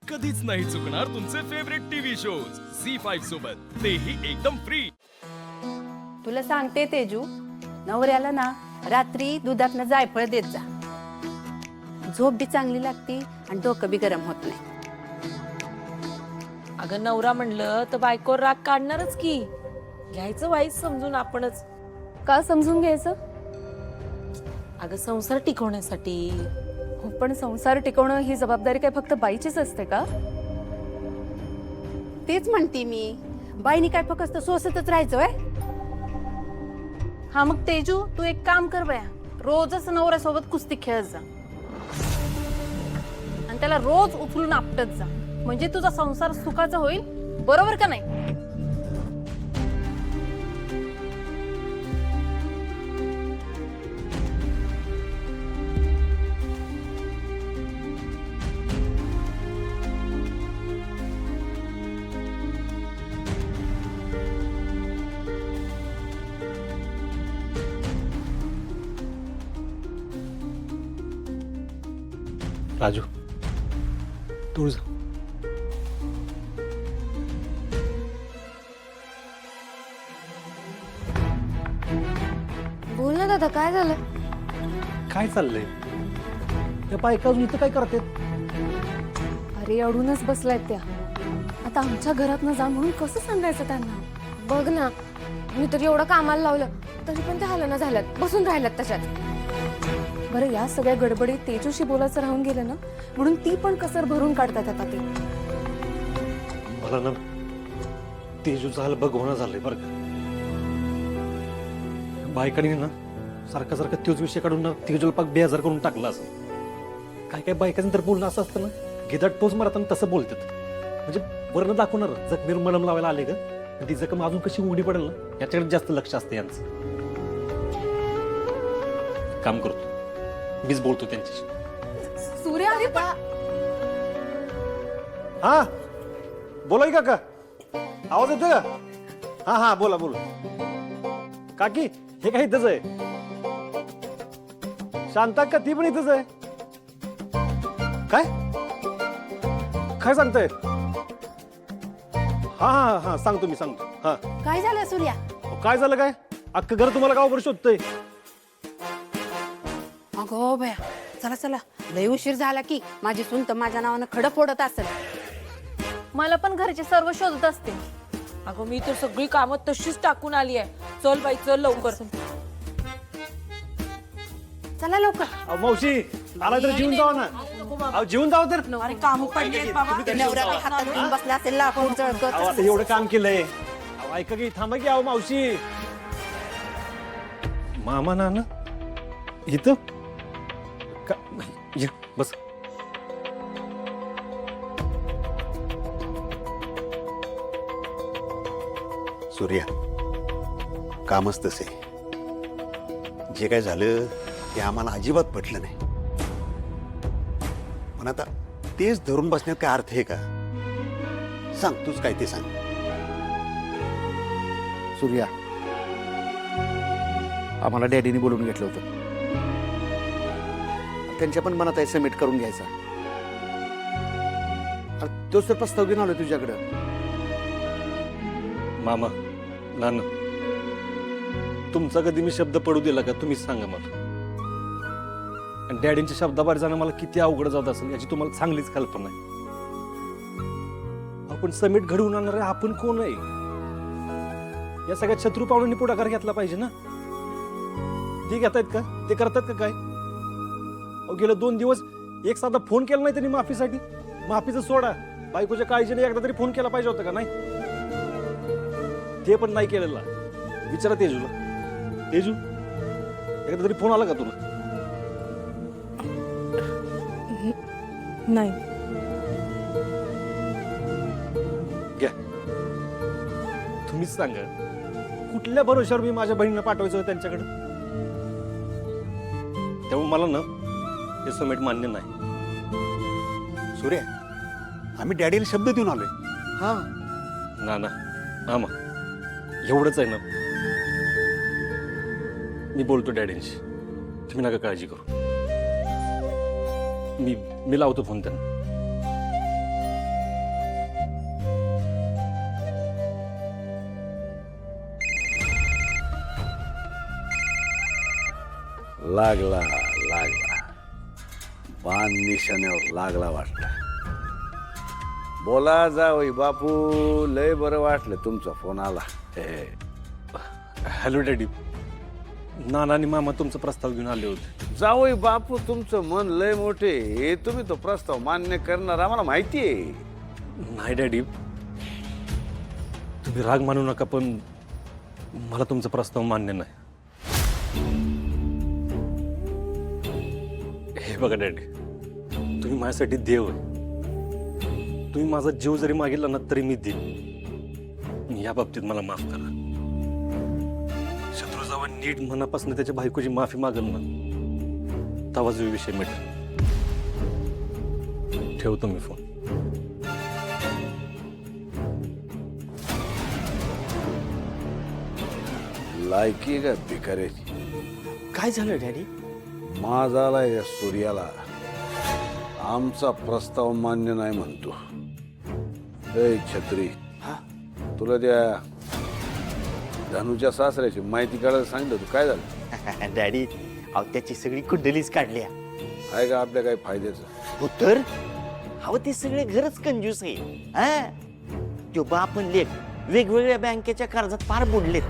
कधीच नाही चुकणार तुमचे फेवरेट टीव्ही शोज झी5 सोबत, तेही एकदम फ्री। तुला सांगते तेजू, नवऱ्याला ना रात्री दुधातनं जायफळ देत जा, झोप बी चांगली लागती आणि डोकं बी गरम होत नाही। अगं नवरा म्हणलं तर बायकोवर राग काढणारच की, घ्यायचं वाईट समजून आपणच। का समजून घ्यायचं? अगं संसार टिकवण्यासाठी। हो, पण संसार टिकवणं ही जबाबदारी काय फक्त बाईचीच असते का? तेच म्हणते मी, बाईनी काय फक्त सोसतच राहायचं व्हय? हा मग तेजू, तू एक काम कर बया, रोजच नवऱ्यासोबत कुस्ती खेळत जा आणि त्याला रोज उचलून आपटत जा, म्हणजे तुझा संसार सुखाचा होईल, बरोबर का नाही? राजू, दूर जा। बोल ना दादा, काय झालं? काय चाललंय? त्या बायका अजून इथं काय करते? अरे अडूनच बसलायत त्या, आता आमच्या घरात न जा म्हणून कसं सांगायचं त्यांना? बघ ना, मी तर एवढं कामाला लावलं तरी पण ते हालना झाल्यात, बसून राहिल्यात तशात। बरं, या सगळ्या गडबडीत तेजूशी बोलायचं राहून गेलं ना, म्हणून ती पण कसर भरून काढतात आता ते। मला ना तेजू झालं बघ होणं झालंय बरं का। बायकांनी ना सारखा सारखा तोच विषय काढून ना तेजूला पाक बेजार करून टाकला असं। काय काय बायकांचं तर बोलणं असं असतं ना, गिदाट पोच मारताना तसं बोलतात, म्हणजे वर्ण दाखवणार जखमीवर मलम लावायला आले का, ती जखम अजून कशी उघडी पडेल ना याच्याकडे जास्त लक्ष असतं यांचं। काम करतो मीच बोलतो त्यांच्याशी। सूर्य आली पण हा बोला की काका, आवाज येतोय का? हा हा बोला बोला। काकी हे काय इथंच आहे? शांता का ती पण इथंच आहे? काय काय सांगताय? हा हा हा सांगतो मी सांगतो। हा काय झालं सूर्या? काय झालं काय? अख्खं घर तुम्हाला गावभर शोधतंय। अगो बया, चला चला, लय उशीर झाला की माझी सून तर माझ्या नावानं खडं फोडत असेल। मला पण घरचे सर्व शोधत असते। अगं मी तर सगळी कामं तशीच टाकून आली आहे। चल बाई चल लवकर। चला लवकर। अहो, मावशी आला तर जेवून जावा ना। अहो जेवून जावा तर। अरे काम पडले बाबा। नवरा काही हातात घेऊन बसला असेल लाकूड जळकत। अहो, आता एवढं काम केलंय। अहो, ऐका की थांबा की अहो मावशी। मामा नाना इथं का ये, बस। सूर्या, कामच तसे, जे काय झालं ते आम्हाला अजिबात पटलं नाही, पण आता तेच धरून बसण्यात काय अर्थ आहे का? सांग तूच काय ते सांग। सूर्या, आम्हाला डॅडीने बोलून घेतलं होतं, त्यांच्या पण मनात आहे सबमिट करून घ्यायचा। अरे तोच तर प्रस्ताव घेऊन आलोय तुझ्याकडं। मामा नाना, तुमचा कधी मी शब्द पडू दिला का? तुम्हीच सांगा मला। आणि डॅडींच्या शब्दाबाहेर जाणं मला किती अवघड जात असेल याची तुम्हाला चांगलीच कल्पना आहे। आपण समिट घडवून आणणार आहे, आपण कोण आहे? या सगळ्या शत्रू पावलांनी पुढाकार घेतला पाहिजे ना। ते घेतायत का? ते करतात का काय? गेले 2 दिवस एक साधा फोन केला नाही त्यांनी माफीसाठी। माफीचं सोडा, बायकोच्या काळजीने एकदा तरी फोन केला पाहिजे होता का? नाही, ते पण नाही केलेला। विचारा तेजूला। तेजू, एकदा तरी फोन आला का तुला? नाही। घ्या, तुम्हीच सांगा कुठल्या भरोश्यावर मी माझ्या बहिणीला पाठवायचं त्यांच्याकडे? त्यामुळे मला ना हे समेट मान्य नाही। सूर्या, आम्ही डॅडीला शब्द देऊन आलोय। हा ना मामा, एवढंच आहे ना, मी बोलतो डॅडींशी, तुम्ही नका काळजी करू। मी लावतो फोन त्यांना। लागला लागला पान निशाण्यावर लागला वाटलं. बोला जावई बापू, लय बरं वाटलं तुमचा फोन आला. हॅलो डॅडी, नाना आणि मामा तुमचा प्रस्ताव घेऊन आले होते. जावई बापू तुमचं मन लय मोठे, हे तुम्ही तो प्रस्ताव मान्य करणार आम्हाला माहिती आहे. नाही डॅडी, तुम्ही राग मानू नका, पण मला तुमचा प्रस्ताव मान्य नाही. हे बघा डॅडी, तुम्ही माझ्यासाठी देव आहे. तुम्ही माझा जीव जरी मागितला ना तरी मी देईन. या बाबतीत मला माफ करा. शत्रू जेव्हा नीट मनापासून त्याच्या बायकोची माफी मागल ना, तेव्हा जो विषय मिळेल. ठेवतो मी फोन. लायकी का भिकाऱ्याची. काय झालं डॅडी? माझा आलाय या सूर्याला आमचा प्रस्ताव मान्य नाही म्हणतो. ए छत्री, तुला त्या धनुच्या सासऱ्याची माहिती काढायला सांगितलं, तू काय झालं? डॅडी, अहो त्याची सगळी कुंडलीच काढल्या. आहे का आपल्या काही फायद्याचं? हो तर अहो ते सगळे घरच कंजूस आहे. हा तो बाप आणि लेक वेगवेगळ्या बँकेच्या कर्जात पार बुडलेत.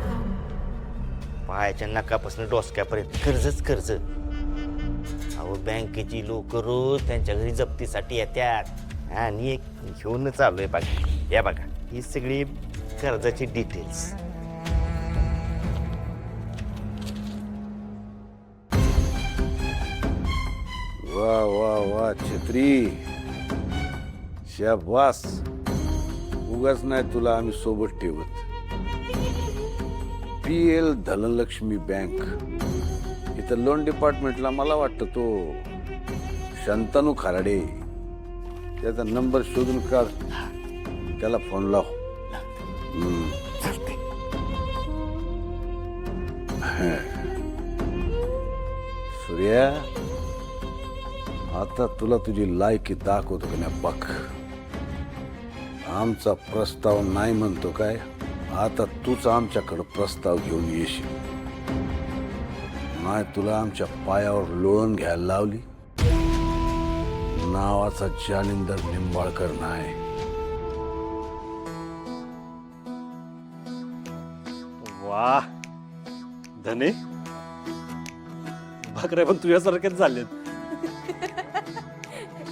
पायाच्या नकापासून डोसक्यापर्यंत कर्जच कर्ज. अहो बँकेची लोक रोज त्यांच्या घरी जप्तीसाठी येतात आणि एक घेऊन चालू बघा. या बघा ही सगळी कर्जाची डिटेल्स. वा वा वा छत्री, शाबास. उगाच नाही तुला आम्ही सोबत ठेवत. PL धनलक्ष्मी बँक इथं लोन डिपार्टमेंटला मला वाटतं तो शंतनू खराडे, त्याचा नंबर शोधून काढ, त्याला फोन लाव. सूर्या, आता तुला तुझी लायकी दाखवतो की नाही बघ. आमचा प्रस्ताव नाही म्हणतो काय, आता तूच आमच्याकडे प्रस्ताव घेऊन येशील. नाही तुला आमच्या पायावर लोळण घ्यायला लावली. नावाचा जालिंदर निंबाळकर नाही. वा धने, भाकऱ्या पण तुझ्यासारखेच झालेत.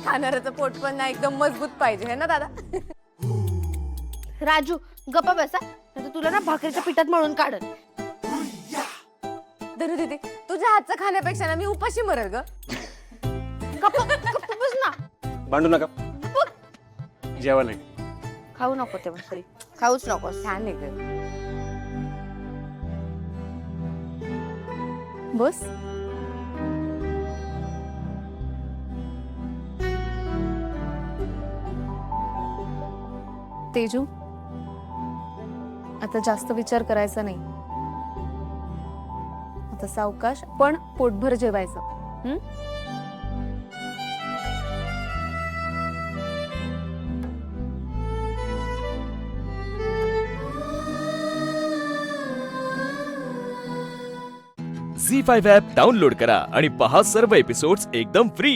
खाणाऱ्याचं पोट पण ना एकदम मजबूत पाहिजे है ना दादा. राजू गप्पा बसा, नाही तुला ना भाकरीच्या पिठात मळून काढल. धरू दीदी, तुझ्या हातचं खाण्यापेक्षा ना मी उपाशी मरेल ग. गप्पा गप्पा बस ना. भांडू नका, जेवायला ये. खाऊ नको ते भाकरी, खाऊच नको. छान आहे ग. बस. तेजू, आता जास्त विचार करायचा नाही. आता सावकाश पण पोटभर जेवायचं. झी5 ॲप डाउनलोड करा आणि पहा सर्व एपिसोड्स एकदम फ्री.